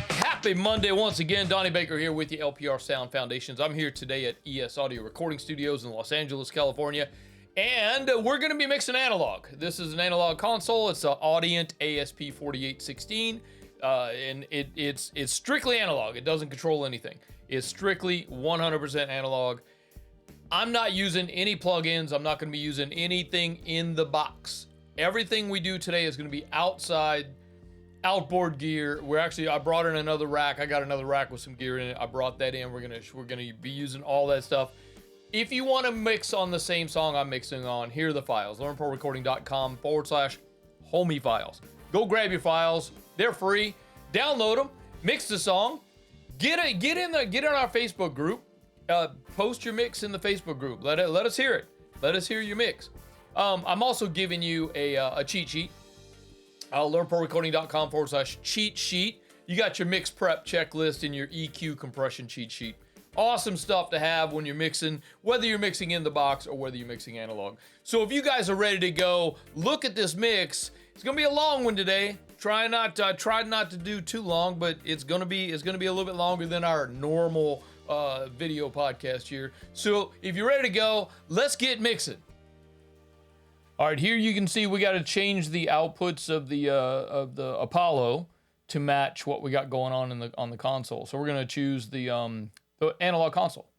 Happy Monday once again. Donnie Baker here with you, LPR Sound Foundations. I'm here today at ES Audio Recording Studios in Los Angeles, California, and we're going to be mixing analog. This is an analog console. It's an Audient ASP4816, and it's strictly analog. It doesn't control anything. It's strictly 100% analog. I'm not using any plugins. I'm not going to be using anything in the box. Everything we do today is going to be outside, outboard gear. I brought in another rack. I got another rack with some gear in it. I brought that in. We're gonna be using all that stuff. If you want to mix on the same song I'm mixing on, here are the files. learnprorecording.com/homie files. Go grab your files. They're free. Download them. Mix the song. Get in our Facebook group. Post your mix in the Facebook group. Let us hear it. Let us hear your mix. I'm also giving you a cheat sheet. learnprorecording.com/cheat sheet. You got your mix prep checklist and your EQ compression cheat sheet. Awesome stuff to have when you're mixing, whether you're mixing in the box or whether you're mixing analog. So if you guys are ready to go, look at this mix. It's gonna be a long one today. Try not to do too long, but it's gonna be a little bit longer than our normal video podcast here. So if you're ready to go, let's get mixing. All right, here you can see we got to change the outputs of the Apollo to match what we got going on the console. So we're going to choose the analog console.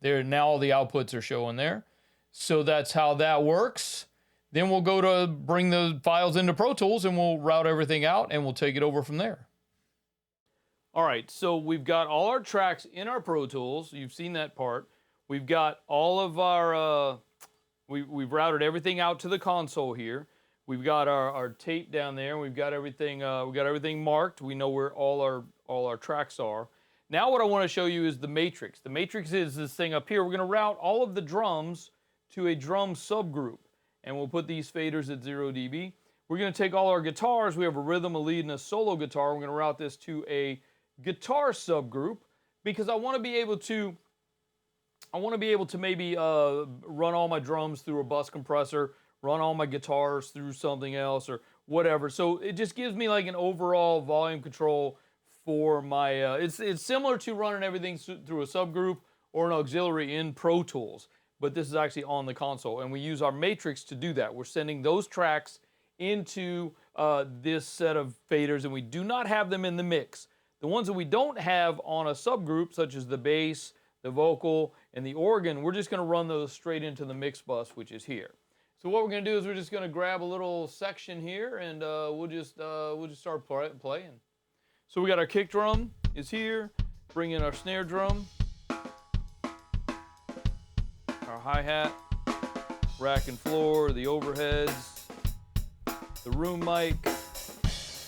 There now all the outputs are showing there. So that's how that works. Then we'll go to bring the files into Pro Tools and we'll route everything out and we'll take it over from there. All right, so we've got all our tracks in our Pro Tools. You've seen that part. We've got all of our We've routed everything out to the console here. We've got our tape down there. We've got everything marked. We know where all our tracks are. Now what I want to show you is the matrix. The matrix is this thing up here. We're going to route all of the drums to a drum subgroup, and we'll put these faders at 0 dB. We're going to take all our guitars. We have a rhythm, a lead, and a solo guitar. We're going to route this to a guitar subgroup because I want to be able to maybe run all my drums through a bus compressor, run all my guitars through something else or whatever. So it just gives me like an overall volume control for my, it's similar to running everything through a subgroup or an auxiliary in Pro Tools, but this is actually on the console. And we use our matrix to do that. We're sending those tracks into this set of faders and we do not have them in the mix. The ones that we don't have on a subgroup, such as the bass, the vocal, and the organ, we're just going to run those straight into the mix bus, which is here. So what we're going to do is we're just going to grab a little section here, and we'll just start playing. So we got our kick drum is here. Bring in our snare drum, our hi-hat, rack and floor, the overheads, the room mic.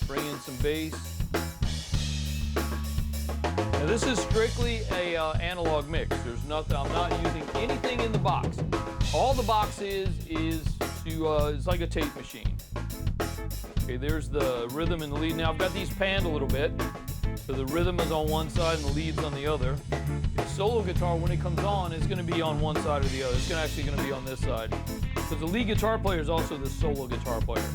Bring in some bass. Now this is strictly a analog mix. There's nothing. I'm not using anything in the box. All the box is it's like a tape machine. Okay, there's the rhythm and the lead. Now I've got these panned a little bit, so the rhythm is on one side and the lead's on the other. The solo guitar, when it comes on, is going to be on one side or the other. It's actually going to be on this side because the lead guitar player is also the solo guitar player.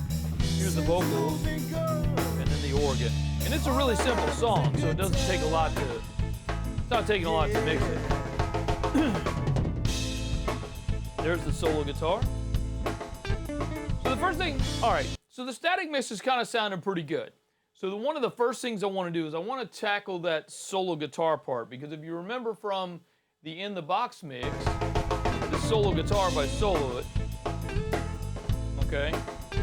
Here's the vocals and then the organ. And it's a really simple song, so it doesn't take a lot to, it's not taking a lot to mix it. There's the solo guitar. So the first thing, all right, so the static mix is kind of sounding pretty good. So one of the first things I want to do is I want to tackle that solo guitar part, because if you remember from the In the Box mix, the solo guitar, if I solo it, okay,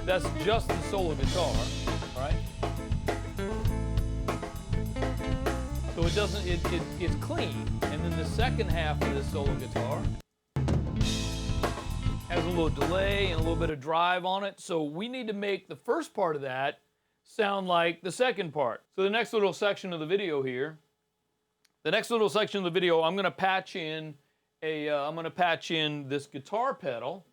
that's just the solo guitar, all right? So it doesn't, it's clean. And then the second half of this solo guitar has a little delay and a little bit of drive on it. So we need to make the first part of that sound like the second part. So the next little section of the video here, I'm gonna patch in this guitar pedal,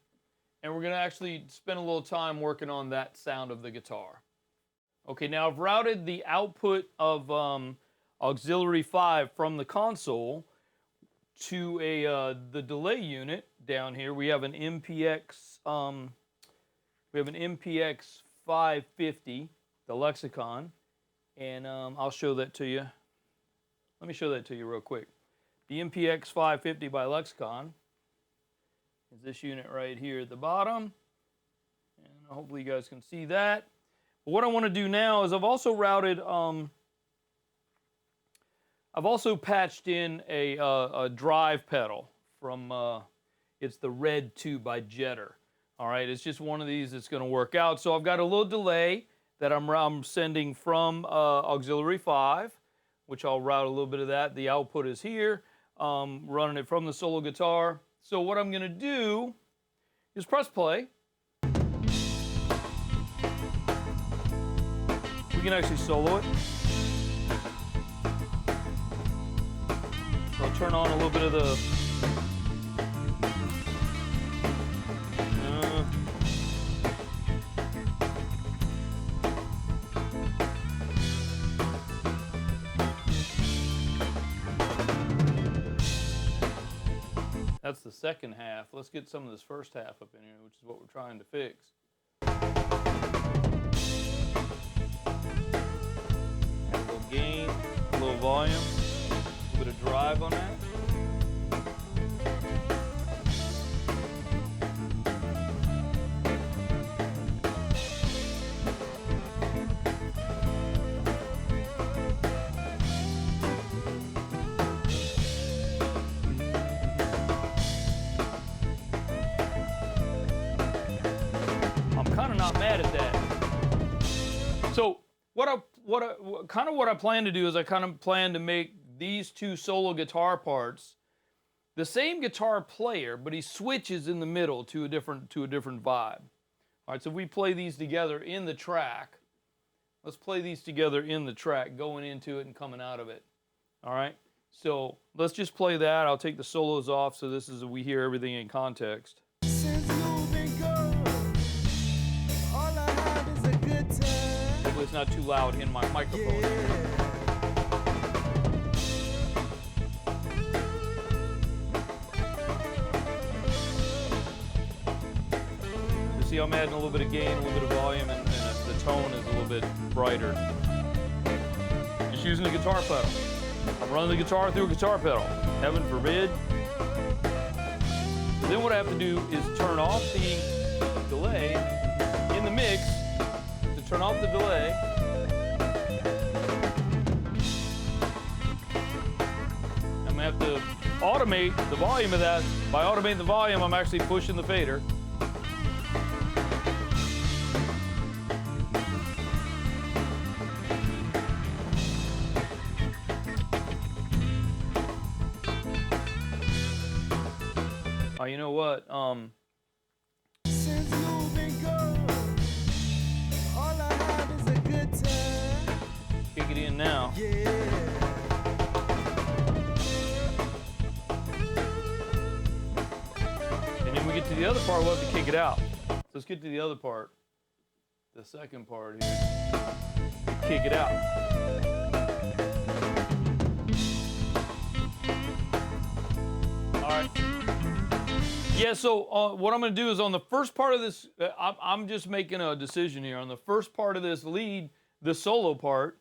and we're gonna actually spend a little time working on that sound of the guitar. Okay, now I've routed the output of auxiliary 5 from the console to the delay unit down here. We have an MPX 550, the Lexicon, and I'll show that to you. Let me show that to you real quick. The MPX 550 by Lexicon is this unit right here at the bottom, and hopefully you guys can see that. But what I want to do now is I've also routed, I've also patched in a drive pedal from, it's the Red 2 by Jetter. All right, it's just one of these that's going to work out. So I've got a little delay that I'm sending from auxiliary 5, which I'll route a little bit of that. The output is here, running it from the solo guitar. So what I'm going to do is press play. We can actually solo it. So I'll turn on a little bit of the That's the second half. Let's get some of this first half up in here, which is what we're trying to fix. Add a little gain, a little volume, a little bit of drive on that. Not mad at that. So what I plan to do is I kind of plan to make these two solo guitar parts the same guitar player, but he switches in the middle to a different vibe. All right, so if we play these together in the track, let's play these together in the track, going into it and coming out of it. All right, so let's just play that. I'll take the solos off so this is we hear everything in context. Hopefully it's not too loud in my microphone. Yeah. You see I'm adding a little bit of gain, a little bit of volume, and the tone is a little bit brighter. Just using the guitar pedal. I'm running the guitar through a guitar pedal. Heaven forbid. So then what I have to do is turn off the delay in the mix. Turn off the delay. I'm gonna have to automate the volume of that. By automating the volume, I'm actually pushing the fader. Oh, you know what? Kick it in now. Yeah. And then we get to the other part, we'll have to kick it out. So let's get to the other part. The second part here. Kick it out. All right. Yeah, so what I'm going to do is on the first part of this, I'm just making a decision here. On the first part of this lead, the solo part,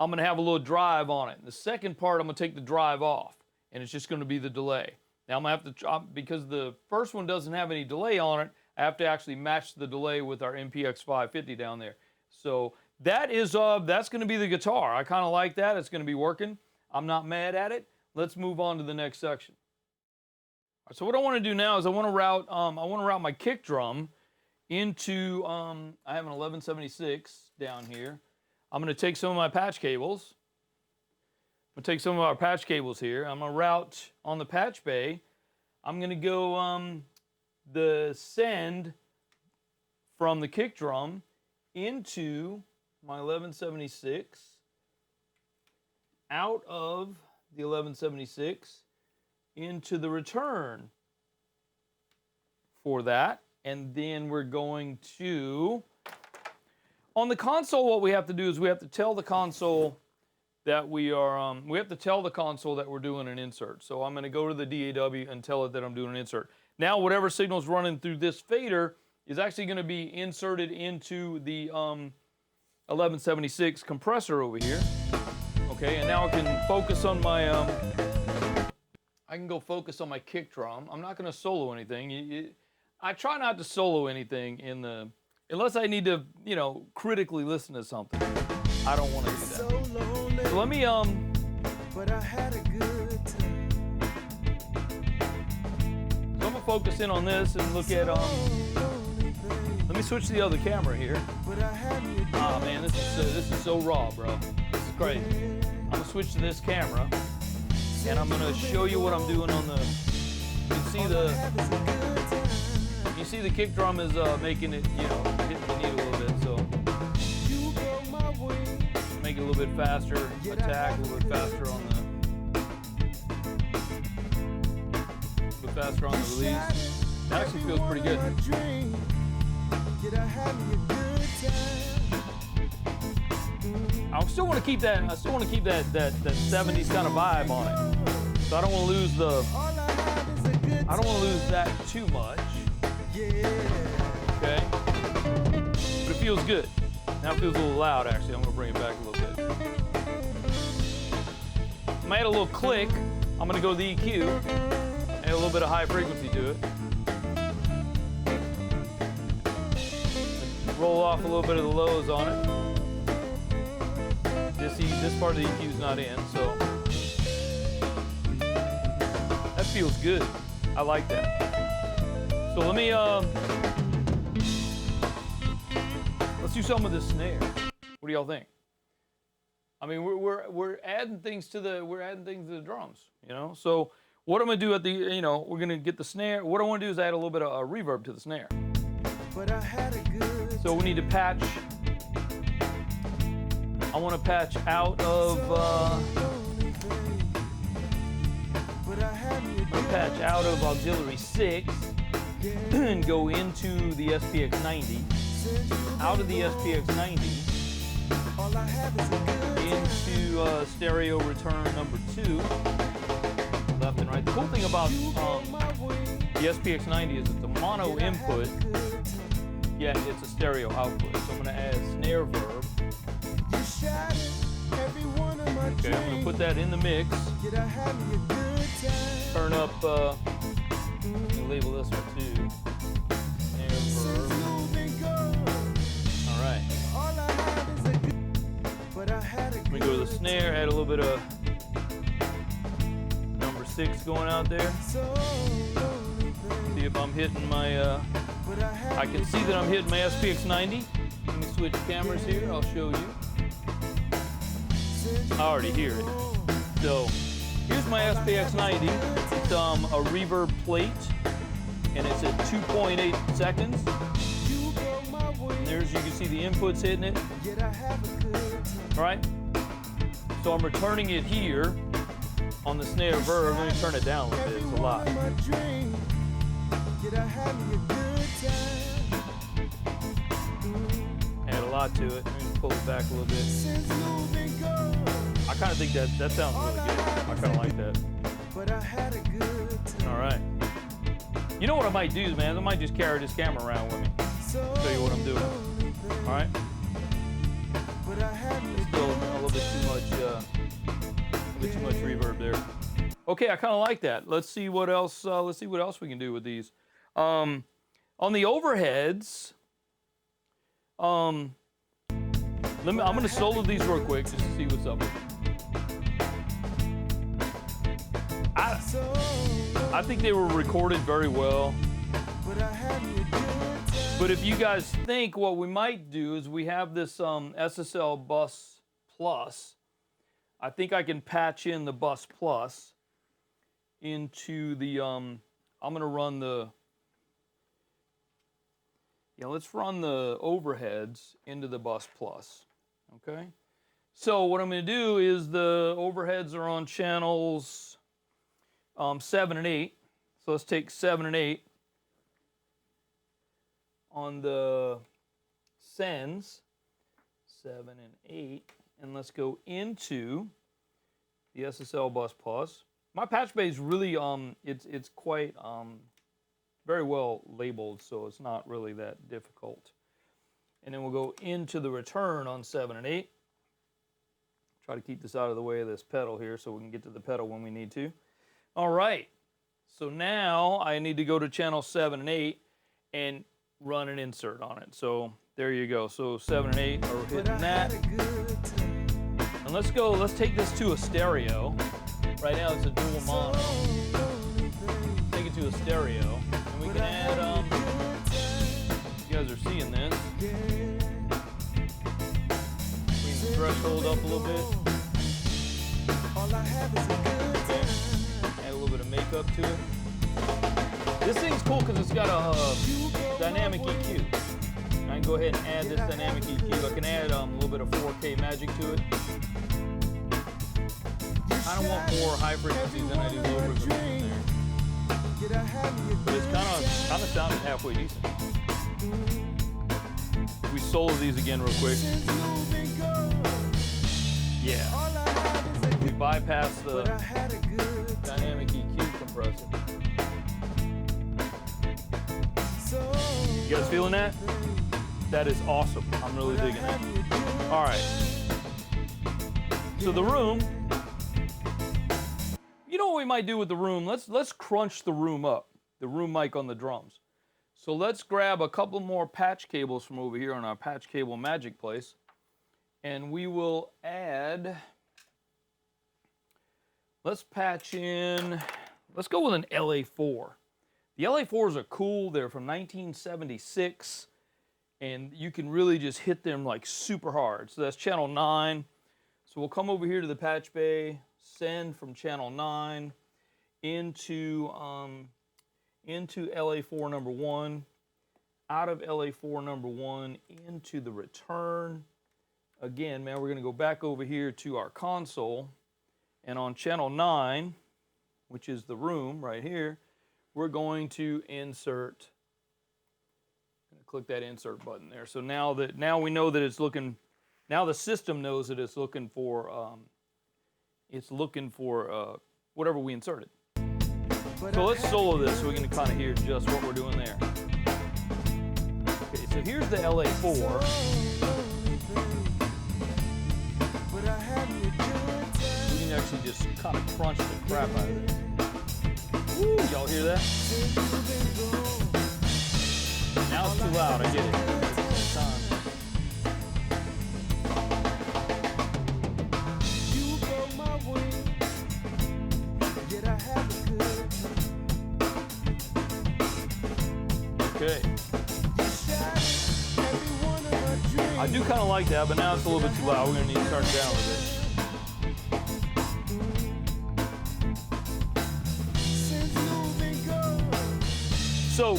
I'm going to have a little drive on it. The second part, I'm going to take the drive off, and it's just going to be the delay. Now, I'm going to have to, because the first one doesn't have any delay on it, I have to actually match the delay with our MPX 550 down there. So that is, that's going to be the guitar. I kind of like that. It's going to be working. I'm not mad at it. Let's move on to the next section. All right, so what I want to do now is I want to route my kick drum into, I have an 1176 down here. I'm going to take some of my patch cables. I'm going to take some of our patch cables here. I'm going to route on the patch bay. I'm going to go the send from the kick drum into my 1176, out of the 1176, into the return for that. And then we're going to, on the console, what we have to do is we have to tell the console that we are, we have to tell the console that we're doing an insert. So I'm going to go to the DAW and tell it that I'm doing an insert. Now, whatever signal's running through this fader is actually going to be inserted into the 1176 compressor over here. Okay, and now I can focus on my I can go focus on my kick drum. I'm not going to solo anything. I try not to solo anything in the, unless I need to, you know, critically listen to something. I don't want to do that. So let me But I had a good time. So I'm gonna focus in on this and look at let me switch to the other camera here. Ah man, this is so raw, bro. This is crazy. I'm gonna switch to this camera and I'm gonna show you what I'm doing on the. You see the kick drum is making it, you know, hitting the needle a little bit. So make it a little bit faster, attack a little bit faster on the. Faster on the release. It actually feels pretty good. I still want to keep that. I still want to keep that 70s kind of vibe on it. So I don't want to lose the. I don't want to lose that too much. Okay. But it feels good. Now it feels a little loud. Actually, I'm going to bring it back a little bit. I'm gonna add a little click. I'm going to go to the EQ. Add a little bit of high frequency to it. Roll off a little bit of the lows on it. This part of the EQ is not in, so that feels good. I like that. So let me let's do some of the snare. What do y'all think? I mean, we're adding things to the drums, you know. So what I'm gonna do at the, you know, we're gonna get the snare. What I want to do is add a little bit of reverb to the snare. So we need to patch. I want to patch out of. Patch out of auxiliary 6 and go into the SPX 90. Out of the SPX 90 into stereo return number 2. Left and right. The cool thing about the SPX 90 is it's a mono input, yet it's a stereo output. So I'm going to add snare verb. Okay, I'm going to put that in the mix. Turn up, label this one too. Snare verb. All right. Let me go to the snare, add a little bit of 6 going out there. See if I'm hitting my, I can see that I'm hitting my SPX 90. Let me switch cameras here, I'll show you. I already hear it. So, here's my SPX 90. It's a reverb plate, and it's at 2.8 seconds. And there's, you can see the inputs hitting it. All right? So I'm returning it here. On the snare verb, let me turn it down a little bit, it's a lot. Add a lot to it, let me pull it back a little bit. I kind of think that sounds really good. I kind of like that. All right. You know what I might do, man? I might just carry this camera around with me. Show you what I'm doing. All right? It's still a little bit too much reverb there. Okay, I kind of like that. Let's see what else. We can do with these. On the overheads, I'm going to solo these real quick just to see what's up. I think they were recorded very well. But if you guys think, what we might do is we have this SSL Bus Plus. I think I can patch in the Bus Plus into the, I'm going to run the, let's run the overheads into the Bus Plus, okay? So what I'm going to do is the overheads are on channels 7 and 8. So let's take 7 and 8 on the sends, 7 and 8. And let's go into the SSL Bus Plus. My patch bay is really, it's quite very well labeled, so it's not really that difficult. And then we'll go into the return on 7 and 8. Try to keep this out of the way of this pedal here so we can get to the pedal when we need to. All right, so now I need to go to channel 7 and 8 and run an insert on it. So there you go. So 7 and 8 are hitting that. And let's take this to a stereo. Right now it's a dual mono. Take it to a stereo. And we can add, you guys are seeing this. Bring the threshold up a little bit. Okay. Add a little bit of makeup to it. This thing's cool because it's got a dynamic EQ. I can go ahead and add this dynamic EQ. I can add a little bit of 4K magic to it. I don't want more high frequencies than I do low frequencies in there. But it's kind of sounding halfway decent. We solo these again real quick. Yeah. We bypass the dynamic EQ compressor. You guys feeling that? That is awesome. I'm really digging that. All right. So the room. You know what we might do with the room? Let's crunch the room up. The room mic on the drums. So let's grab a couple more patch cables from over here on our patch cable magic place, and we will add. Let's patch in. Let's go with an LA4. The LA4s are cool. They're from 1976, and you can really just hit them like super hard. So that's channel 9. So we'll come over here to the patch bay, send from channel 9 into LA4 number 1, out of LA4 number 1 into the return. Again, man, we're going to go back over here to our console, and on channel 9, which is the room right here, we're going to insert. I'm going to click that insert button there. So now we know that it's looking. Now the system knows that it's looking for whatever we inserted. So let's solo this so we can kind of hear just what we're doing there. Okay, so here's the LA4. We can actually just kind of crunch the crap out of this. Woo, y'all hear that? Now it's too loud, I get it. It's time. Okay. I do kind of like that, but now it's a little bit too loud. We're going to need to turn it down a little bit. So,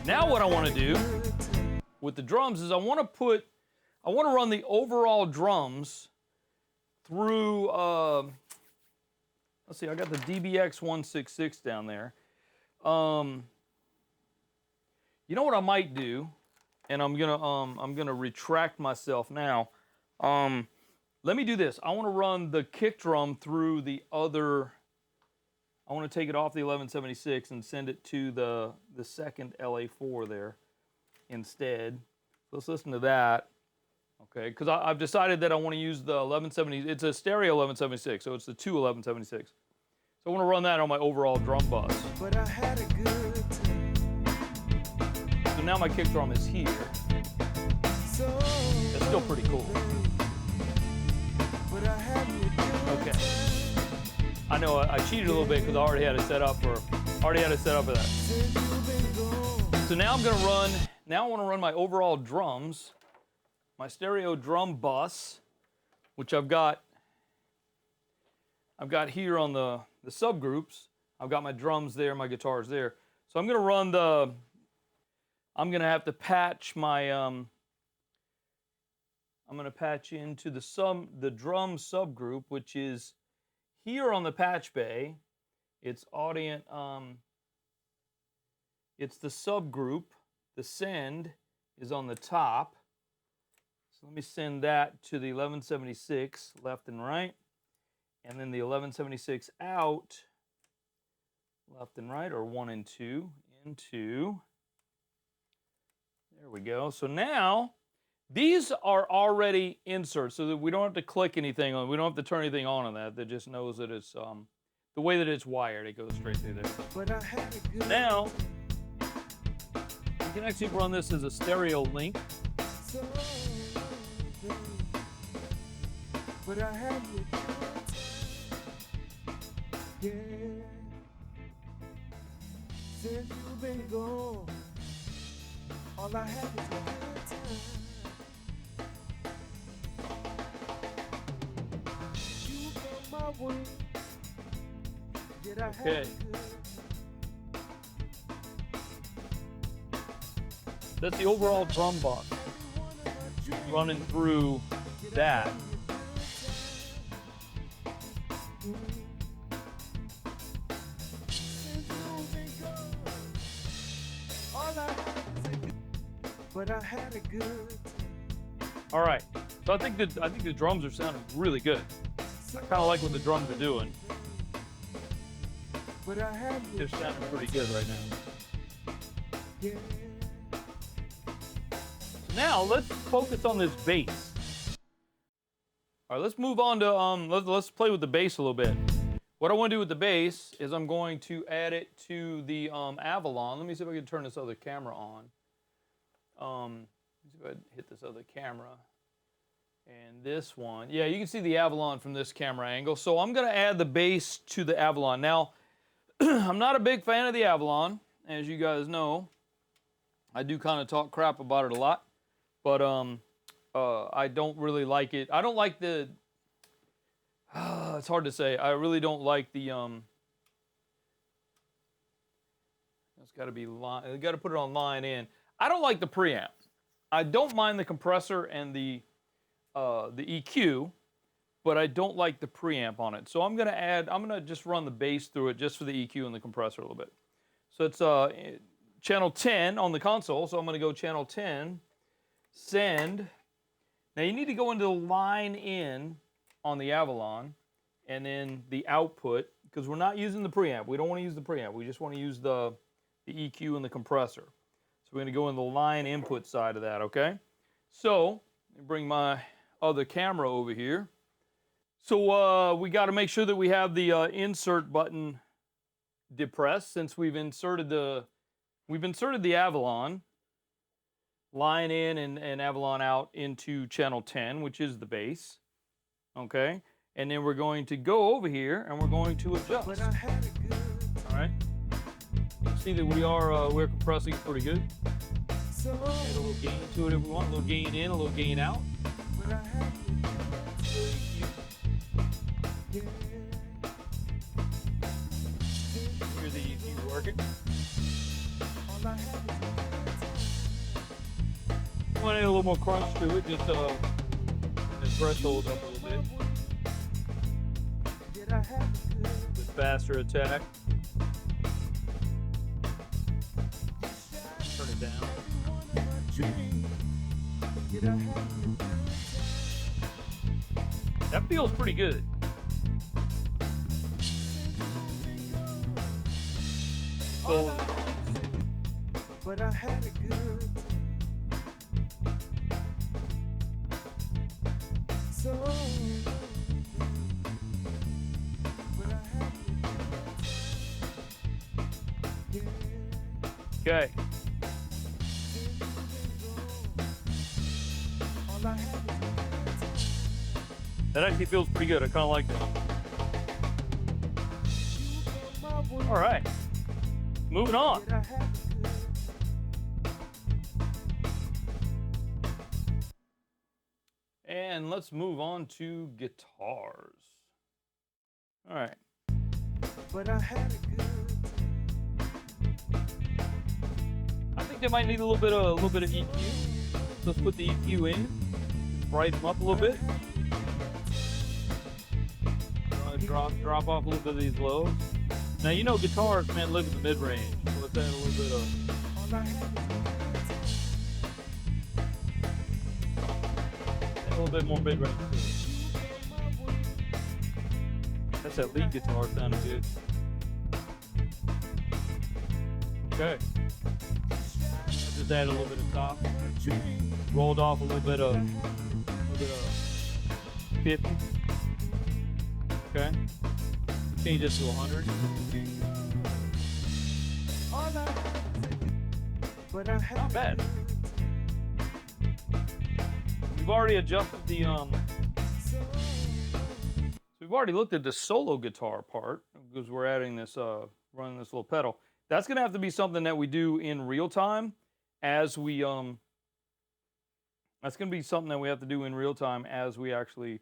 now what I want to do with the drums is I want to run the overall drums through, let's see, I got the DBX 166 down there. You know what I might do, and I'm gonna retract myself now. Let me do this. I want to run the kick drum through the other. I want to take it off the 1176 and send it to the second LA4 there instead. Let's listen to that. Okay, because I've decided that I want to use the 1170. It's a stereo 1176, so it's the two 1176. So I want to run that on my overall drum bus. But I had a good time. So now my kick drum is here. It's still pretty cool. Okay. I know I cheated a little bit because I already had it set up for that. So now I'm gonna run. Now I want to run my overall drums, my stereo drum bus, which I've got here on the subgroups. I've got my drums there, my guitars there. So I'm gonna have to patch my I'm gonna patch into the drum subgroup, which is here on the patch bay. It's Audient, it's the subgroup. The send is on the top. So let me send that to the 1176 left and right. And then the 1176 out left and right, or 1 and 2, into. There we go. So now, these are already inserts, so that we don't have to click anything on. We don't have to turn anything on that. That just knows that it's the way that it's wired. It goes straight through there. But I had a good Now, you can actually run this as a stereo link. so baby. But I had a good time. Yeah. Since you've been gone, all I had is a good time. You got my way. Yet I had Okay. a good. That's the overall drum box running through that. But I had a good time. All right. So I think the drums are sounding really good. I kind of like what the drums are doing. But I had a They're sounding pretty good right now. yeah. Now let's focus on this bass. All right, let's move on to let's play with the bass a little bit. What I want to do with the bass is I'm going to add it to the Avalon. Let me see if I can turn this other camera on. Let me see if I hit this other camera. And this one. Yeah, you can see the Avalon from this camera angle. So I'm going to add the bass to the Avalon. Now, I'm not a big fan of the Avalon, as you guys know. I do kind of talk crap about it a lot. But I don't really like it. I don't like the... it's hard to say. I really don't like the... It's got to be line... You got to put it on line in. I don't like the preamp. I don't mind the compressor and the EQ, but I don't like the preamp on it. So I'm gonna just run the bass through it just for the EQ and the compressor a little bit. So it's channel 10 on the console. So I'm gonna go channel 10, send. Now you need to go into the line in on the Avalon, and then the output, because we're not using the preamp. We don't want to use the preamp. We just want to use the EQ and the compressor. So we're going to go in the line input side of that, okay? So, let me bring my other camera over here. So we got to make sure that we have the insert button depressed, since we've inserted the Avalon line in and Avalon out into channel 10, which is the bass, okay? And then we're going to go over here and we're going to adjust. But I had a good All right. See that we're compressing it pretty good. so Add a little gain to it if we want. A little gain in, a little gain out. but I had a yeah. Hear the EQ working. All I had is I want to add a little more crunch to it, just the threshold up a little bit. yet I had a good With faster attack. Turn it down. dream. Yet I had a good That feels pretty good. So, but I had a good so but I had yeah. okay. All I had That actually feels pretty good. I kind of like that. All right. Moving on. yet I had a good And let's move on to guitars. All right. but I had a good I think they might need a little bit of EQ. Let's put the EQ in. Brighten them up a little bit. Drop off a little bit of these lows. Now you know guitars, man, live in the mid range. So let's add a little bit of all I had a little bit more mid range. That's that lead guitar sounding good. Okay. Just add a little bit of top. Rolled off a little bit of 50. Okay. Change this to 100. Not bad. We've already adjusted the so we've already looked at the solo guitar part because we're adding this running this little pedal. That's gonna have to be something that we do in real time as we that's gonna be something that we have to do in real time as we actually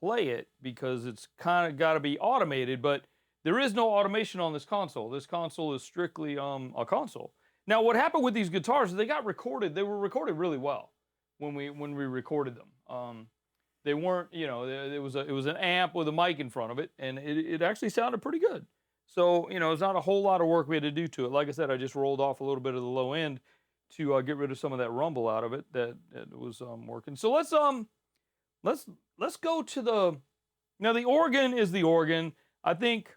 play it, because it's kind of got to be automated, but there is no automation on this console. This console is strictly a console. Now, what happened with these guitars is they got recorded. They were recorded really well when we recorded them. They weren't, you know, it was an amp with a mic in front of it, and it actually sounded pretty good. So, you know, it's not a whole lot of work we had to do to it. Like I said, I just rolled off a little bit of the low end to get rid of some of that rumble out of it that was working. So let's go to now the organ is the organ. I think,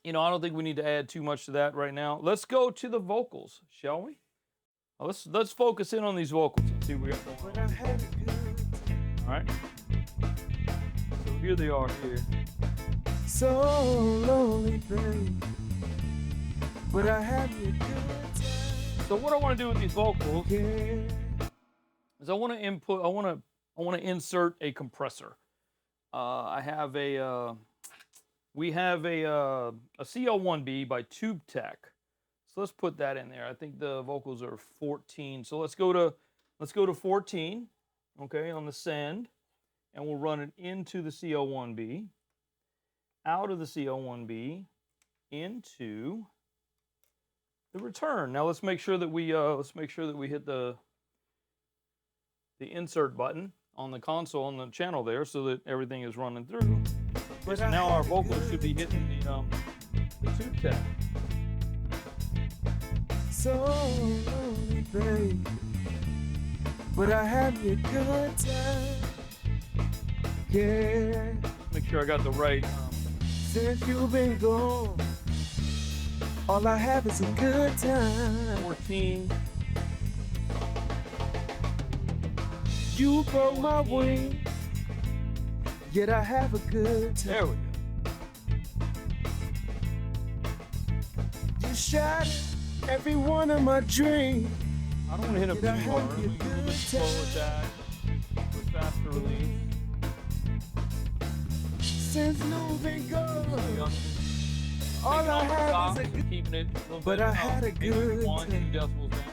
you know, I don't think we need to add too much to that right now. Let's go to the vocals, shall we? Let's focus in on these vocals and see what we got going on. All right. So here they are here. So lonely, babe, but I had a good time. So what I want to do with these vocals Yeah. is I want to insert a compressor. We have a CL1B by Tube Tech. So let's put that in there. I think the vocals are 14. So let's go to 14, okay, on the send, and we'll run it into the CL1B, out of the CL1B, into the return. Now let's make sure that we hit the insert button on the console on the channel there, so that everything is running through. So now our vocals should be hitting the Tube Tech. So lonely, babe, but I had a good time. Yeah. Make sure I got the right. Since you've been gone, all I have is a good time. 14. You broke my wing, yet I have a good time. There we go. You shattered every one of my dreams. I don't want to hit them too hard. Let me get a little bit slow with that. With faster release. Since you've been gone, all Taking I off the have top, is a good. keeping it a little But bit I had a maybe good 1, 2 time. decibels down.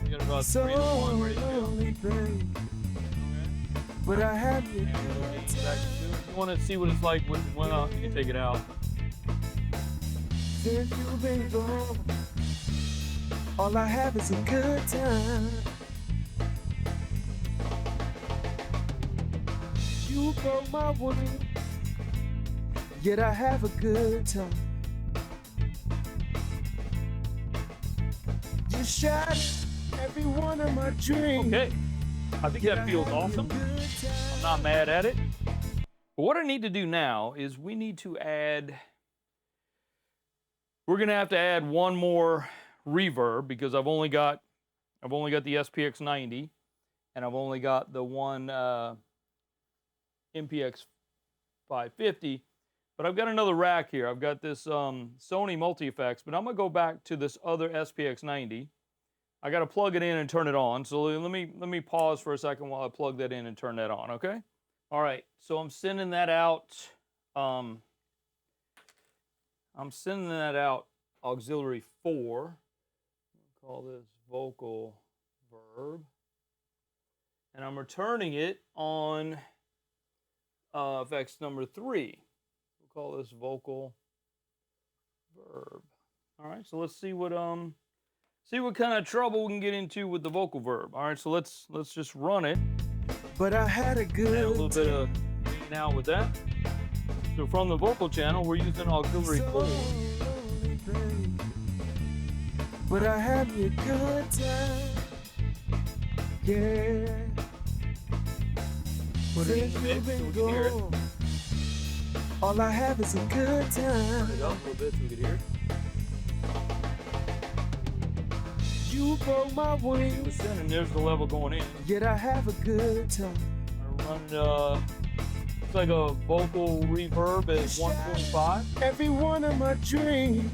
We got about So 3 to 1 ready to go. lonely, babe, Okay. but I had a And good we'll be time. back to 2. If you want to see what it's like when you can take it out. Since you've been gone, all I have is a good time. You broke my wing, yet I have a good time. You shattered every one of my dreams. Okay. I think that feels awesome. I'm not mad at it. But what I need to do now is we need to add. We're gonna have to add one more reverb, because I've only got the SPX 90, and I've only got the one MPX 550. But I've got another rack here. I've got this Sony multi-effects, but I'm gonna go back to this other SPX 90. I got to plug it in and turn it on. So let me pause for a second while I plug that in and turn that on. Okay. All right. So I'm sending that out. Auxiliary 4. I'll call this vocal verb, and I'm returning it on effects number 3. We'll call this vocal verb. All right. So let's see what kind of trouble we can get into with the vocal verb. All right. So let's just run it. But I had a good Add a little bit of lean out with that. So from the vocal channel, we're using auxiliary 4. But I had a good time. Yeah. Put it in the mix so we can hear it. All I have is a good time. Turn it up a little bit so we can hear. You broke my wings, Listen, and there's the level going in. yet I have a good time. I run, it's like a vocal reverb at 1.5. Every one of my dreams,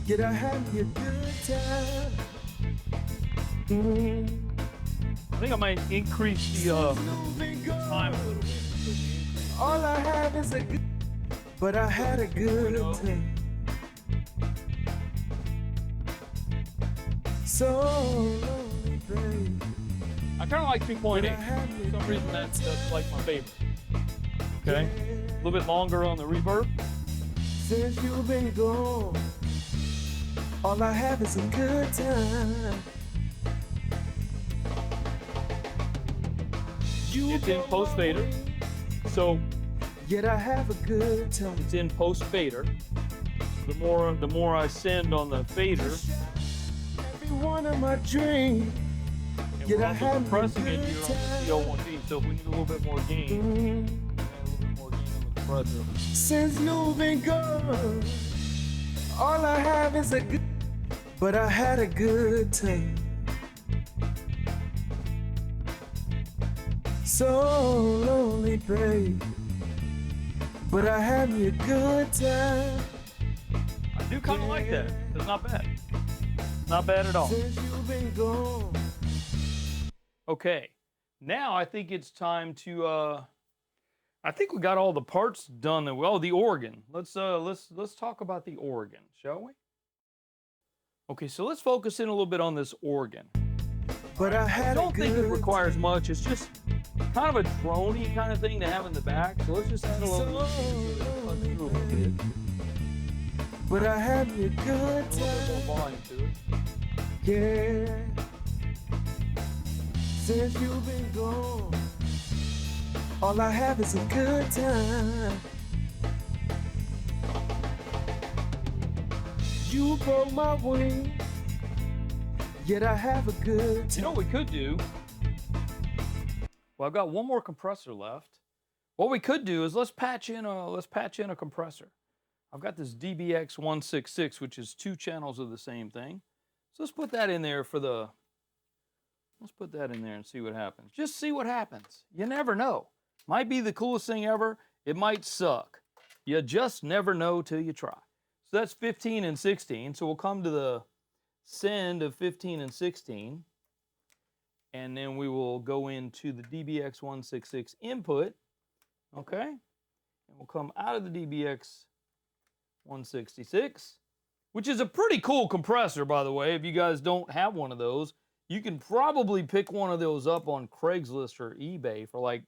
yet I have a good time. I think I might increase the time a little bit. All I have is a good, but I had a good time. So lonely, babe. I kind of like 2.8. For some reason, that's like my favorite. Okay, a little bit longer on the reverb. Since you've been gone, all I have is a good time. It's in post fader, so Yet I have a good time. it's in post fader. The more I send on the fader, Every one of my dreams. and Yet we're I also have a compressing it good here on the time. CO1D. So if we need a little bit more gain, add a little bit more gain on the compressor. Since you've been gone, all I have is a good, but I had a good time. So lonely, babe, but I had me a good time. I do kind of like that. It's not bad. Not bad at all. Since you've been gone. Okay, now I think it's time to. I think we got all the parts done. Well, the organ. Let's talk about the organ, shall we? Okay, so let's focus in a little bit on this organ. But I I had don't a think good it requires much. It's just kind of a droney kind of thing to have in the back. So let's just add a little bit so it cuts through a little bit. But I had me a good A little bit time. more volume to it. Yeah. Since you've been gone, all I have is a good time. You broke my wings, yet I have a good You time. know what we could do? Well, I've got one more compressor left. What we could do is let's patch in a compressor. I've got this DBX 166, which is 2 channels of the same thing. So let's put that in there let's put that in there and see what happens. Just see what happens. You never know. Might be the coolest thing ever. It might suck. You just never know till you try. So that's 15 and 16. So we'll come to the send of 15 and 16. And then we will go into the DBX 166 input. Okay? And we'll come out of the DBX 166, which is a pretty cool compressor, by the way. If you guys don't have one of those, you can probably pick one of those up on Craigslist or eBay for like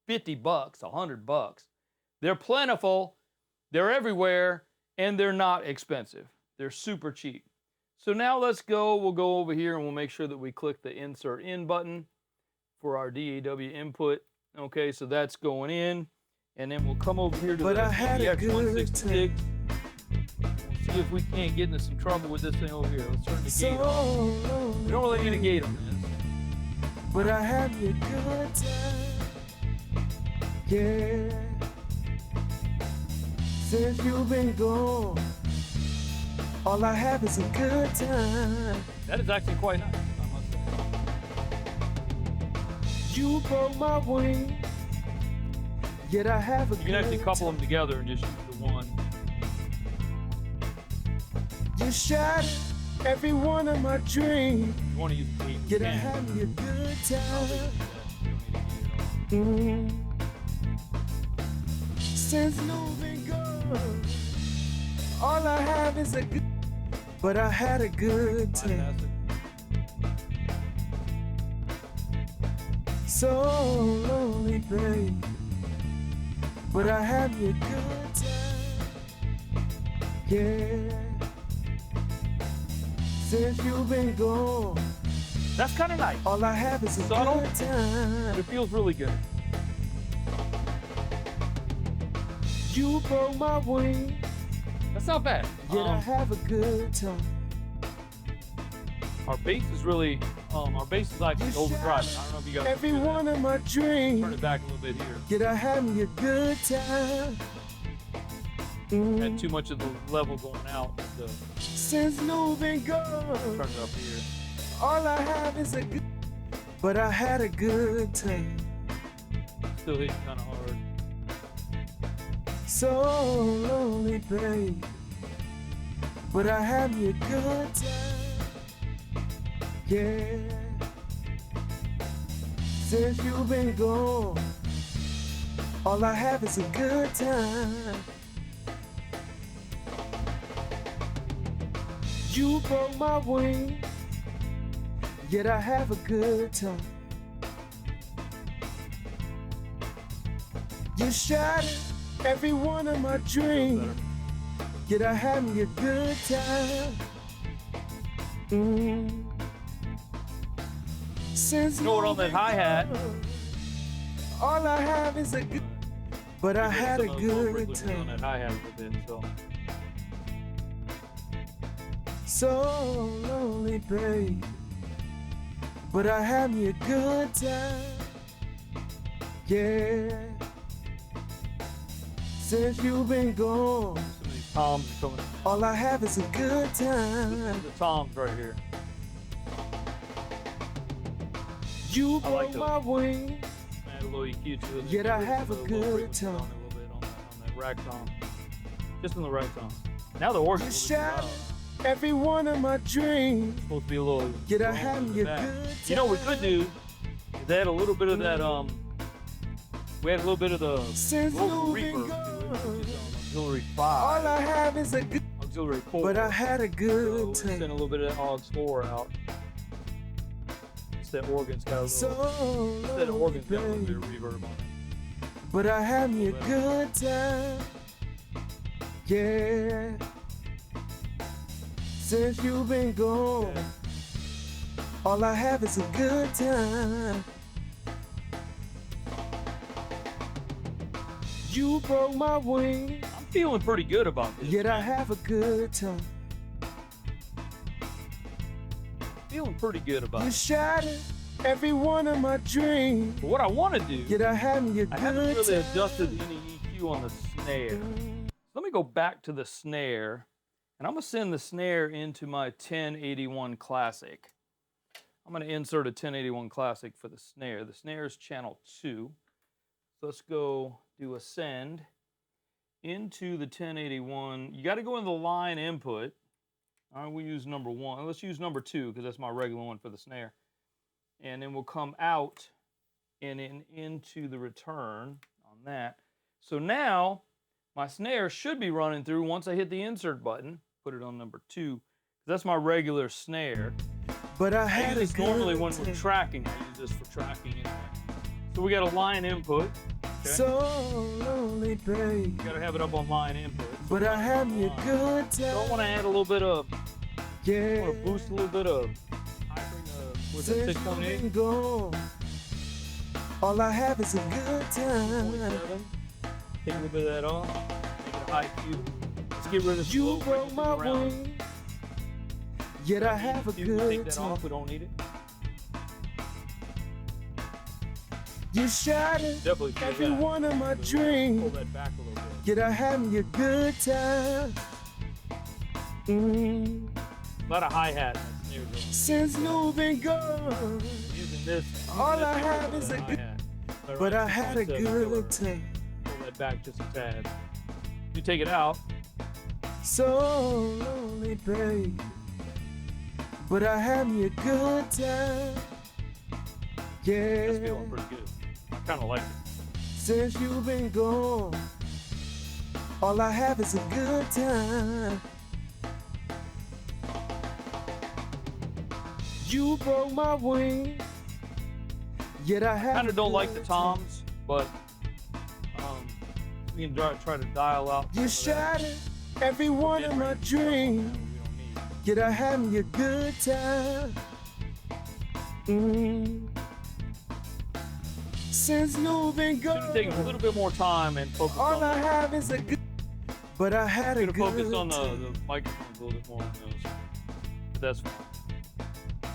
$50, $100. They're plentiful, they're everywhere, and they're not expensive. They're super cheap. So now let's go, we'll go over here and we'll make sure that we click the insert in button for our DAW input. Okay, so that's going in. And then we'll come over here to But the I had a DBX good 166. We'll see if we can't get into some trouble with this thing over here. Let's turn the So gate on. lonely, We don't really need a gate on this. but I had me a good time. Yeah. Since you've been gone, all I have is a good time. That is actually quite nice, I must say. You broke my wings, yet I have a You can actually good couple them together and just use the one. time. You shattered every one of my dreams, If you want to use a gate, you yet I can. had me a good You don't need a gate at all. Since you've been gone, all I have is a good, but I had a good time. Fantastic. So lonely, babe, but I had me a good time. Yeah. Since you've been gone, That's kind of nice. all I have is a Subtle. good time. It feels really good. You broke my wings, That's not bad. yet I have a good time. Our bass is really, our bass is actually overdriving. I don't know if you guys can Every hear that. one of my Turn dreams, it back a little bit here. yet I had me a good time. Had too much of the level going out. So Since moving turn gone, it up here. all I have is a good, but I had a good time. Still hitting kind of hard. So lonely, babe, but I had me a good time. Yeah. Since you've been gone, all I have is a good time. You broke my wings, yet I have a good time. You shattered every one of my dreams, yet I had me a good time. Since You know what, on that hi-hat, all I have is a good, but I had a some of the good low frequency on time. that hi-hat a bit, so. So lonely, babe, but I had me a good time. Yeah. Since you've been gone, Some of these toms are coming. all I have is a good time. The toms right here. You I like broke my wings, Add a little EQ to it. Yet I have a Low good frequency time. on it a little bit on that rack tom. Just on the rack tom. Now the organ You is a little shattered loud. every one of my dreams. Supposed to be a little. Yet I lower had in me the a back. good You know what we could time. do is add a little bit of that we had a little bit of the Since local moving reverb to it, gone, which is auxiliary all 5, I have is a good, auxiliary 4. but I had a So good we send a time. little bit of that aux 4 out. It's that organ's got a little. So That lonely, organ's got a little bit babe, of reverb on it. but I had me a good time. Yeah. Since you've been gone, all I have is a good time. You broke my wings, I'm feeling pretty good about this. yet I have a good time. Feeling pretty good about You it. shattered every one of my dreams, But what I want to do, yet I had me a I haven't good really time. adjusted any EQ on the snare. Let me go back to the snare, and I'm gonna send the snare into my 1081 Classic. I'm gonna insert a 1081 Classic for the snare. The snare is channel 2. So let's go do a send into the 1081. You got to go in the line input. All right, we use number 1. Let's use number 2 because that's my regular one for the snare. And then we'll come out and into the return on that. So now my snare should be running through once I hit the insert button. Put it on number 2. That's my regular snare. But I I had use a this normally good when we're time. tracking. I use this for tracking anyway. So we got a line input. Okay. So lonely, babe, You gotta have it up on line input. So but I had me a line. good So I want time. to add a little bit of, I Yeah. want to boost a little bit of, what's that, Since 6.8? you've been gone, all I have is a good time. 0.7. Take a little bit of that off. Make it a high Q. Let's get rid of the You low broke frequencies my around. wings, yet I have a Take good that time. off. We don't need it. You shattered Definitely feel every that. one of my Pull dreams, that back a little bit. yet I had me a good time. A lot of hi-hat in that snare drum. Since you've been gone, Using this. All using I this have for is the a good- hi-hat. but I Around had a 2.7 good kilohertz. time. Pull that back just a tad. You take it out. So lonely, babe, but I had me a good time. That's Yeah. feeling pretty good. I kind of like it. Since you've been gone, all I have is a good time. You broke my wings, yet I have. Kind of don't like the toms, but we can try to dial out. You some of that shattered every one of my mid-range stuff on that dreams, we don't need. yet I had me a good time. Since you've been Should have taken a gone, little bit more time and focus all I on. have is a good. But I had a Should have good focused on time. the microphones a little bit more on those. But that's fine.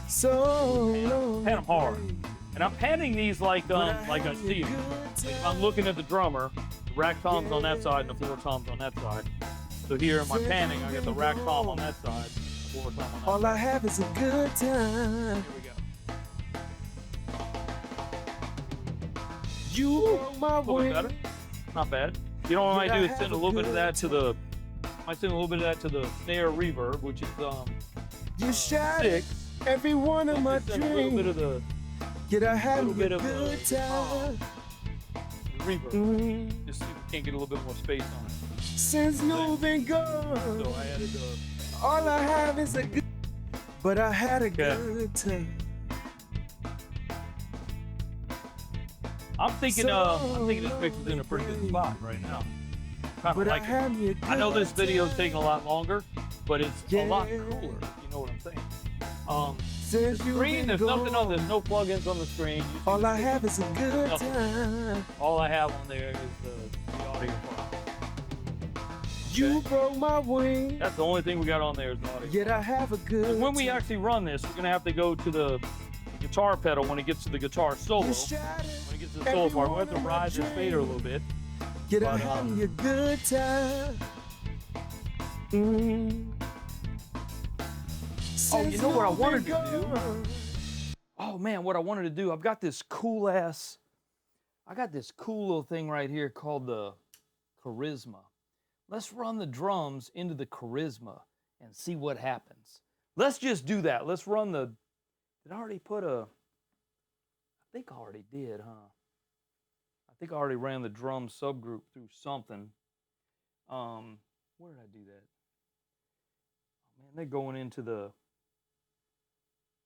So lonely, Pan 'em hard. babe, And I'm panning these like I had see a them. good Like if time. I'm looking at the drummer, rack toms on that side and the floor toms on that side. So here in my panning, I got the rack tom on that side, the floor tom on that All side. I have is a good time. Here we go. You broke my A little bit better. wing. Not bad. You know what I might do is send a little bit of that to the. I might send a little bit of that to the snare reverb, which is You shattered 6. every one of my Just send a little bit of dreams. the Yet I have a little bit of good time. reverb. Mm. Just see if we can't get a little bit more space on it. Since you've been gone, So I added the. all I have is a good. But I had a Okay. good time. I'm thinking this mix is in a pretty good spot right now. Kind of But I like it. had me a good I know this video's time. taking a lot longer, but it's a lot Yeah. cooler. You know what I'm saying? Since The you've screen, been there's nothing on. gone, There's no plugins on the screen. You see all the I screen? have is a good Nothing. time. All I have on there is the audio file. You broke my wing. That's the only thing we got on there is the audio. Yet I have a good When we time. actually run this, we're gonna have to go to the guitar pedal when it gets to the guitar solo. You When shattered it gets to the solo part, we have to ride this fader a little bit. Yet I but, had me a good time. Mm. Oh, you know what I Since wanted you've to do? been gone. Oh man, what I wanted to do, I've got this cool little thing right here called the Charisma. Let's run the drums into the Charisma and see what happens. Let's just do that. Let's run the, did I already put a, I think I already did, huh? I think I already ran the drum subgroup through something. Where did I do that? Oh man, they're going into the,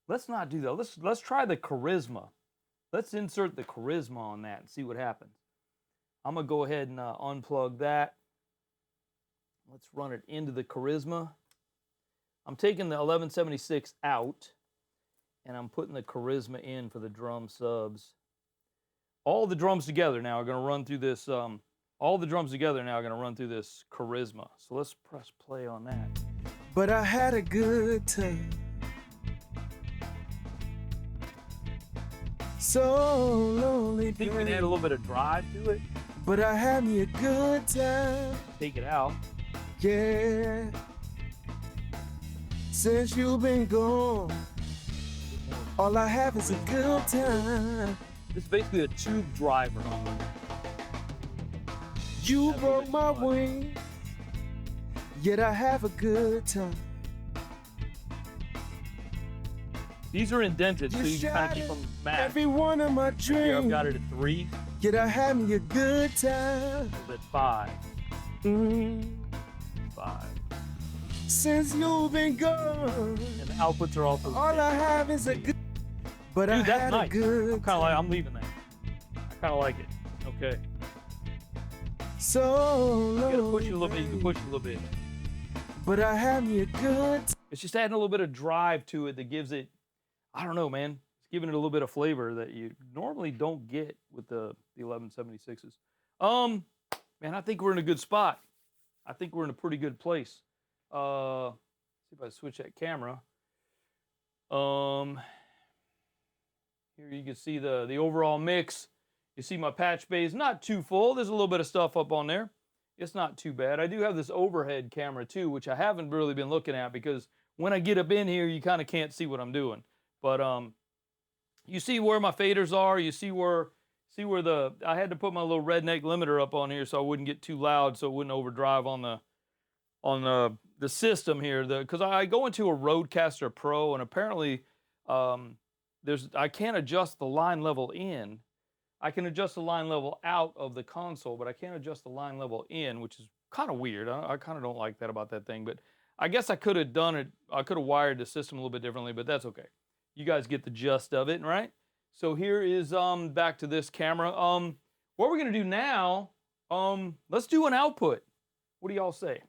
let's not do that. Let's try the Charisma. Let's insert the Charisma on that and see what happens. I'm gonna go ahead and unplug that. Let's run it into the Charisma. I'm taking the 1176 out and I'm putting the Charisma in for the drum subs. All the drums together now are gonna run through this, all the drums together now are gonna run through this Charisma. So let's press play on that. But I had a good time. So lonely, I think we can add a babe. little bit of drive to it. But I had me a good time. Take it out. Yeah. Since you've been gone, all I have is a good time. This is basically a tube driver. You That's broke what my it's like. wing, yet I have a good time. These are indented, so You you can kind of keep shattered them matched. every one of my Here I've dreams, got it at 3, yet I had me a good time. a little bit 5, Mm. 5. Since you've been gone, And the outputs are also. all I have is a good. But I Dude, that's had nice. a good. I'm kind of like, I'm leaving that. I kind of like it. Okay. So You gotta lonely, push it a little bit. You can push it a little bit. but I had me a good. It's just adding a little bit of drive to it that gives it. I don't know, man. It's giving it a little bit of flavor that you normally don't get with the 1176s. Man, I think we're in a good spot. I think we're in a pretty good place. See if I switch that camera. Here you can see the overall mix. You see my patch bay is not too full. There's a little bit of stuff up on there. It's not too bad. I do have this overhead camera too, which I haven't really been looking at because when I get up in here, you kind of can't see what I'm doing. But you see where my faders are. You see where I had to put my little redneck limiter up on here so I wouldn't get too loud, so it wouldn't overdrive on the system here. Because I go into a Rodecaster Pro and apparently I can't adjust the line level in. I can adjust the line level out of the console, but I can't adjust the line level in, which is kind of weird. I kind of don't like that about that thing, but I guess I could have done it. I could have wired the system a little bit differently, but that's okay. You guys get the gist of it, right? So here is back to this camera. What we're gonna do now, let's do an output. What do y'all say?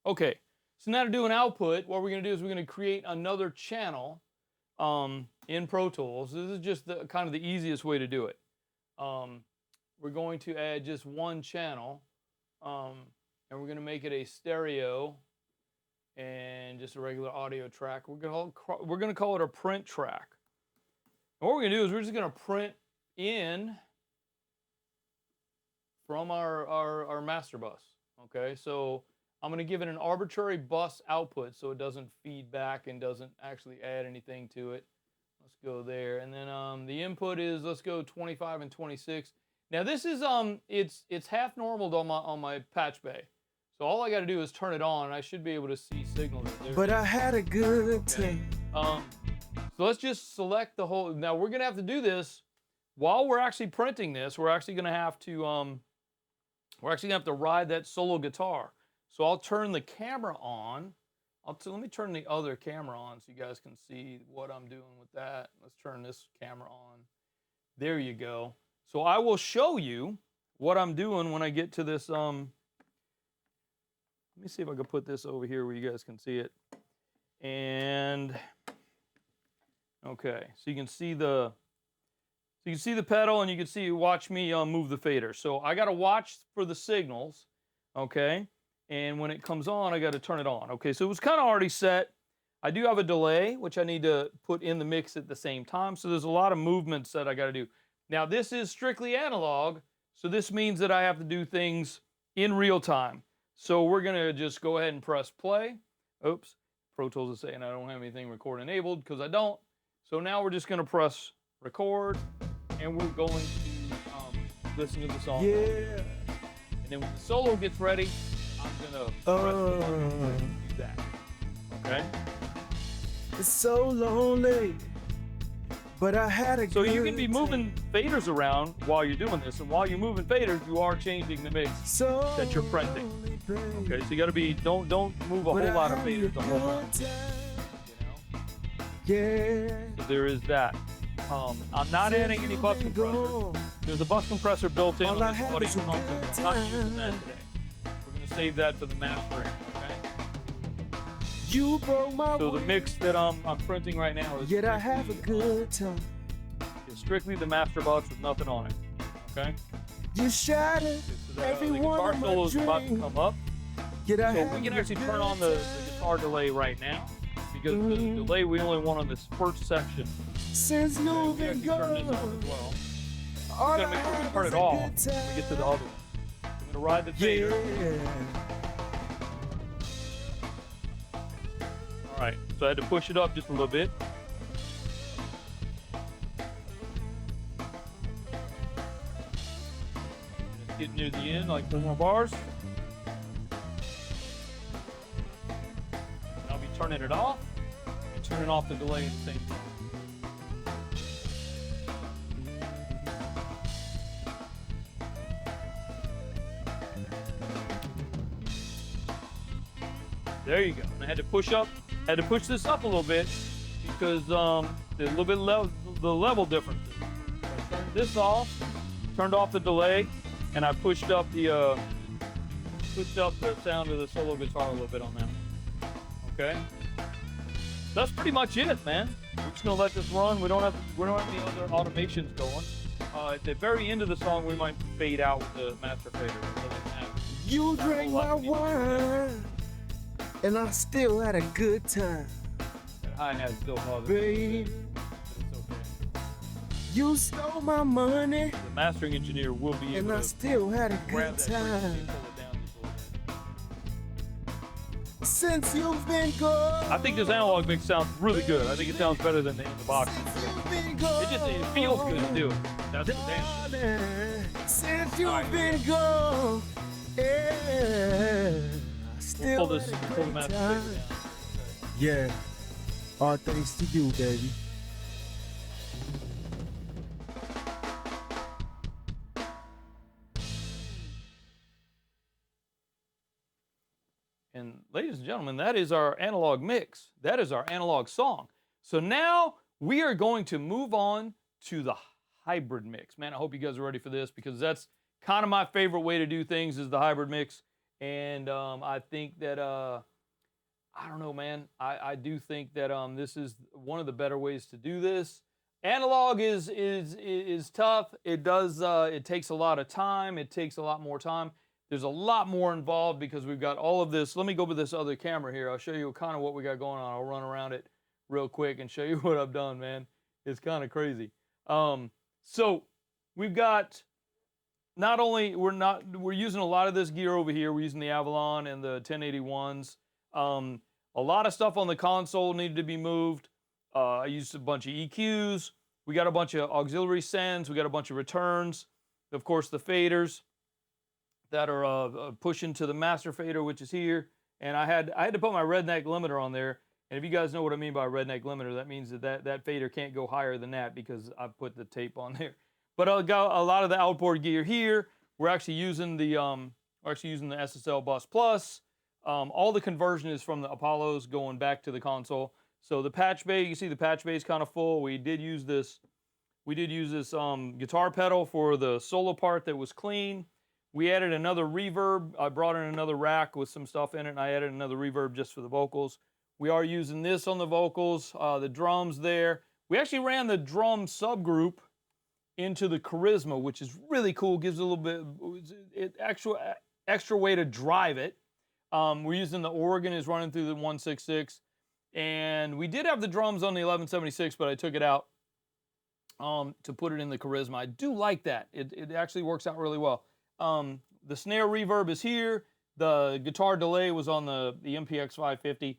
Okay, so now to do an output, what we're gonna do is we're gonna create another channel in Pro Tools. This is just kind of the easiest way to do it. We're going to add just one channel, and we're gonna make it a stereo and just a regular audio track. We're gonna call it a print track. And what we're gonna do is we're just gonna print in from our master bus. Okay, so I'm going to give it an arbitrary bus output so it doesn't feed back and doesn't actually add anything to it. Let's go there. And then the input is, let's go 25 and 26. Now this is it's half normaled on my patch bay. So all I got to do is turn it on and I should be able to see signals. But I had a good time. So let's just select the whole. Now we're going to have to do this while we're actually printing this. We're actually going to have to ride that solo guitar. So I'll turn the camera on. Let me turn the other camera on so you guys can see what I'm doing with that. Let's turn this camera on. There you go. So I will show you what I'm doing when I get to this. Let me see if I can put this over here where you guys can see it. And okay, so you can see the pedal, and you can watch me move the fader. So I got to watch for the signals, okay? And when it comes on, I got to turn it on. Okay, so it was kind of already set. I do have a delay, which I need to put in the mix at the same time. So there's a lot of movements that I got to do. Now this is strictly analog, so this means that I have to do things in real time. So we're gonna just go ahead and press play. Oops, Pro Tools is saying I don't have anything record enabled because I don't. So now we're just gonna press record, and we're going to listen to the song. Yeah. And then when the solo gets ready, I'm gonna press the button and do that. Okay. It's so lonely, but I had a So good you can be moving faders around while you're doing this, and while you're moving faders, you are changing the mix so that you're printing. Okay, so you got to be don't move a whole lot of faders the whole time. You know? Yeah. So there is that. I'm not adding any bus compressor. There's a bus compressor built in on this buddy pump, but I'm not using that today. We're gonna save that for the mastering. Okay. You broke my So the mix that I'm printing right now is yet I have a good time. is strictly the master bus with nothing on it. Okay. You shattered So every the one guitar of my solo is about to dreams. come up. Yet I So have we can a actually good turn on the time. guitar delay right now because the delay we only want on this first section. Since Okay, you've we been actually turn this on gone, as well. all We're I gonna make sure we have turn is it a off good when we get to the time. other one. I'm gonna ride the fader. Yeah. All right, so I had to push it up just a little bit. It's getting near the end, like 4 more bars. And I'll be turning it off and turning off the delay at the same time. There you go. And I had to push this up a little bit because there's a little bit the level differences. So I turned this off, turned off the delay, and I pushed up the sound of the solo guitar a little bit on that one. Okay. That's pretty much it, man. We're just gonna let this run. We don't have any other automations going. At the very end of the song, we might fade out with the master fader. You drank my wine, and I still had a good time. That hi-hat still bothers Baby. me, but it's okay. You stole my money, The mastering engineer will be and able I to still had a grab good that frequency time. and pull it down just a little bit. Since you've been gone, I think this analog mix sounds really good. I think it sounds better than the in the box. It feels good to do it. That's the damn shit. Darling, since you've Alright. been gone, yeah, I still Pull had a the great master time. fader down. Yeah, all thanks to you, baby. And ladies and gentlemen, that is our analog mix. That is our analog song. So now we are going to move on to the hybrid mix. Man, I hope you guys are ready for this because that's kind of my favorite way to do things is the hybrid mix. And I think that, I don't know, man. I do think that this is one of the better ways to do this. Analog is tough. It takes a lot of time. It takes a lot more time. There's a lot more involved because we've got all of this. Let me go with this other camera here. I'll show you kind of what we got going on. I'll run around it real quick and show you what I've done, man. It's kind of crazy. So we've got not only we're using a lot of this gear over here. We're using the Avalon and the 1081s. A lot of stuff on the console needed to be moved. I used a bunch of EQs. We got a bunch of auxiliary sends. We got a bunch of returns. Of course, the faders that are pushing to the master fader, which is here. And I had to put my redneck limiter on there. And if you guys know what I mean by redneck limiter, that means that fader can't go higher than that because I put the tape on there. But I got a lot of the outboard gear here. We're actually using the SSL Bus Plus. All the conversion is from the Apollos going back to the console. So the patch bay, you can see the patch bay is kind of full. We did use this guitar pedal for the solo part that was clean. We added another reverb. I brought in another rack with some stuff in it, and I added another reverb just for the vocals. We are using this on the vocals, the drums there. We actually ran the drum subgroup into the Charisma, which is really cool. Gives a little bit extra way to drive it. We're using the organ is running through the 166, and we did have the drums on the 1176, but I took it out to put it in the Charisma. I do like that. It actually works out really well. The snare reverb is here. The guitar delay was on the MPX 550.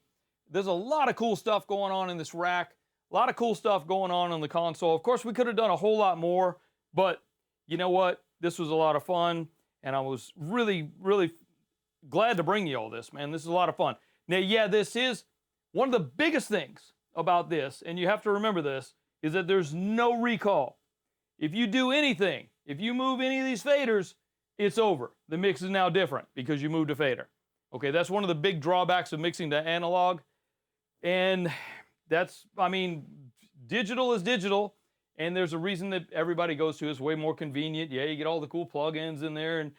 There's a lot of cool stuff going on in this rack. A lot of cool stuff going on the console. Of course, we could have done a whole lot more, but you know what? This was a lot of fun, and I was really, really glad to bring you all this, man. This is a lot of fun. Now, yeah, this is one of the biggest things about this, and you have to remember this, is that there's no recall. If you do anything, if you move any of these faders, it's over. The mix is now different because you moved a fader. Okay, that's one of the big drawbacks of mixing to analog. And that's, I mean, digital is digital, and there's a reason that everybody goes to. It's way more convenient. Yeah, you get all the cool plugins in there, and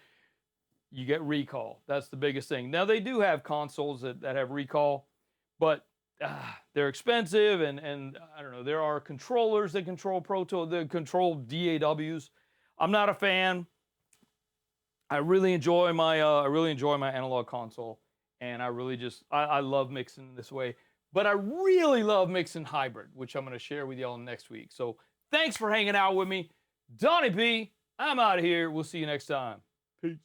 you get recall. That's the biggest thing. Now, they do have consoles that have recall, but they're expensive, and I don't know, there are controllers that control that control DAWs. I'm not a fan. I really enjoy my analog console, and I love mixing this way. But I really love mixing hybrid, which I'm going to share with y'all next week. So thanks for hanging out with me. Donnie P, I'm out of here. We'll see you next time. Peace.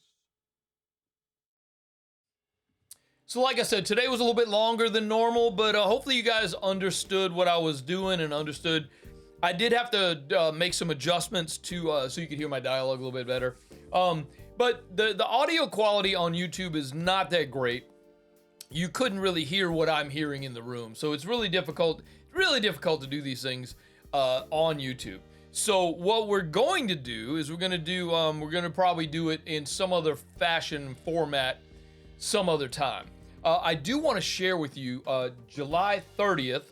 So like I said, today was a little bit longer than normal, but hopefully you guys understood what I was doing and understood. I did have to make some adjustments to so you could hear my dialogue a little bit better. But the audio quality on YouTube is not that great. You couldn't really hear what I'm hearing in the room. So it's really difficult to do these things on YouTube. So what we're going to do is we're going to probably do it in some other fashion format some other time. I do want to share with you, July 30th,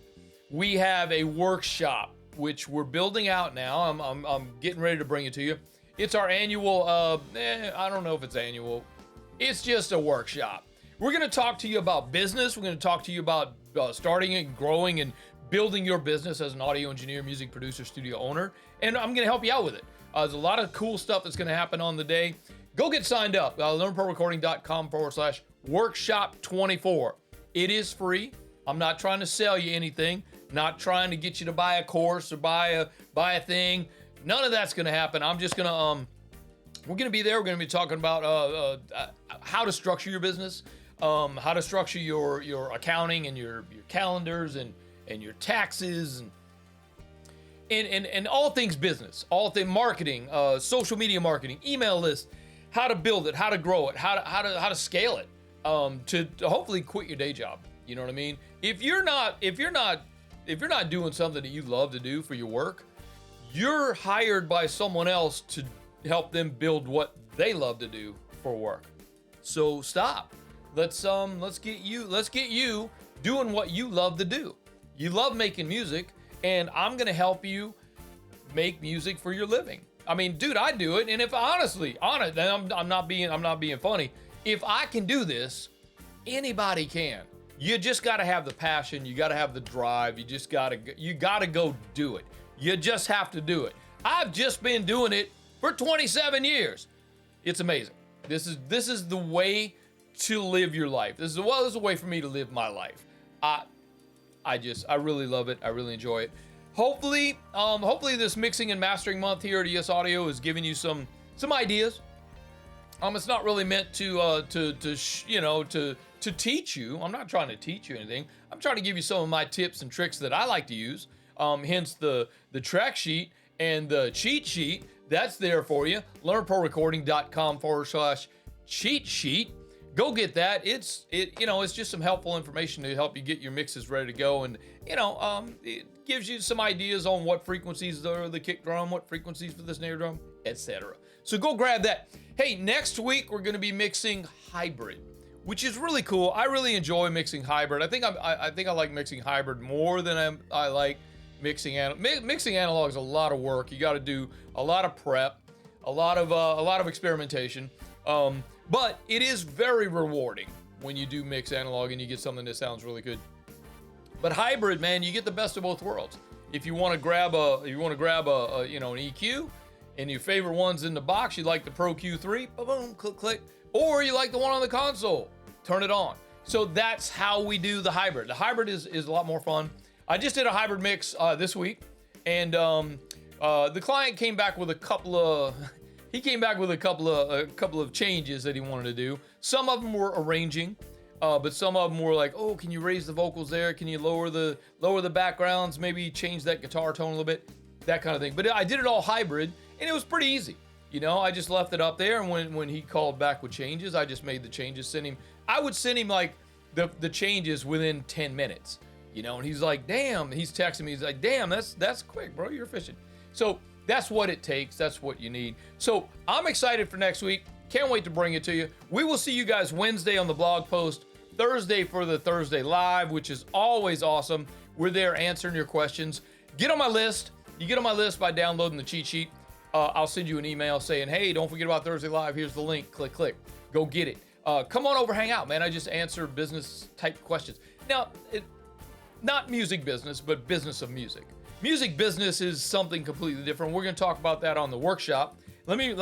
we have a workshop, which we're building out now. I'm getting ready to bring it to you. It's our annual, I don't know if it's annual. It's just a workshop. We're going to talk to you about business. We're going to talk to you about starting and growing and building your business as an audio engineer, music producer, studio owner. And I'm going to help you out with it. There's a lot of cool stuff that's going to happen on the day. Go get signed up. learnprorecording.com/workshop24. It is free. I'm not trying to sell you anything. Not trying to get you to buy a course or buy a thing. None of that's going to happen. I'm just going to, we're going to be there. We're going to be talking about how to structure your business, how to structure your accounting and your calendars and your taxes and all things business, all things marketing, social media marketing, email list, how to build it, how to grow it, how to scale it, to hopefully quit your day job. You know what I mean? If you're not doing something that you love to do for your work, you're hired by someone else to help them build what they love to do for work. So stop. Let's get you doing what you love to do. You love making music, and I'm gonna help you make music for your living. I mean, dude, I do it, and if honestly, I'm not being funny. If I can do this, anybody can. You just gotta have the passion. You gotta have the drive. You gotta go do it. You just have to do it. I've just been doing it for 27 years. It's amazing. This is the way to live your life. This is a way for me to live my life. I really love it. I really enjoy it. Hopefully this mixing and mastering month here at ES Audio is giving you some ideas It's not really meant to teach you. I'm not trying to teach you anything. I'm trying to give you some of my tips and tricks that I like to use. Hence the track sheet and the cheat sheet. That's there for you. LearnProRecording.com/cheat sheet. Go get that. It's just some helpful information to help you get your mixes ready to go, and it gives you some ideas on what frequencies are the kick drum, what frequencies for the snare drum, etc. So go grab that. Hey, next week we're going to be mixing hybrid, which is really cool. I really enjoy mixing hybrid. I think I like mixing hybrid more than I like mixing analog. Mixing analog is a lot of work. You got to do a lot of prep, a lot of experimentation. But it is very rewarding when you do mix analog and you get something that sounds really good. But hybrid, man, you get the best of both worlds. If you want to grab an EQ, and your favorite one's in the box, you like the Pro Q3, boom, click, click, or you like the one on the console, turn it on. So that's how we do the hybrid. The hybrid is a lot more fun. I just did a hybrid mix this week, and the client came back with a couple of changes that he wanted to do. Some of them were arranging, but some of them were like, oh, can you raise the vocals there? Can you lower the backgrounds? Maybe change that guitar tone a little bit, that kind of thing. But I did it all hybrid, and it was pretty easy. I just left it up there, and when he called back with changes, I just made the changes, I would send him like the changes within 10 minutes, and he's like, damn, he's texting me, he's like, damn, that's quick, bro, you're efficient. So that's what it takes. That's what you need. So I'm excited for next week. Can't wait to bring it to you. We will see you guys Wednesday on the blog post, Thursday for the Thursday Live, which is always awesome. We're there answering your questions. Get on my list. You get on my list by downloading the cheat sheet. I'll send you an email saying, hey, don't forget about Thursday Live. Here's the link. Click, click. Go get it. Come on over, hang out, man. I just answer business type questions. Now, not music business, but business of music. Music business is something completely different. We're going to talk about that on the workshop. Let me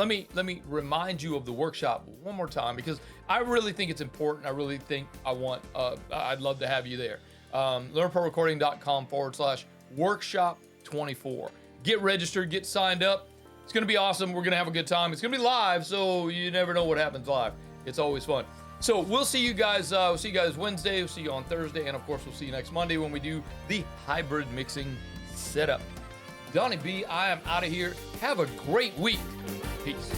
remind you of the workshop one more time, because I really think it's important. I really think I'd love to have you there. LearnProRecording.com/workshop24. Get registered, get signed up. It's going to be awesome. We're going to have a good time. It's going to be live, so you never know what happens live. It's always fun. So we'll see you guys. We'll see you guys Wednesday. We'll see you on Thursday, and of course, we'll see you next Monday when we do the hybrid mixing setup. Donnie B, I am out of here. Have a great week. Peace.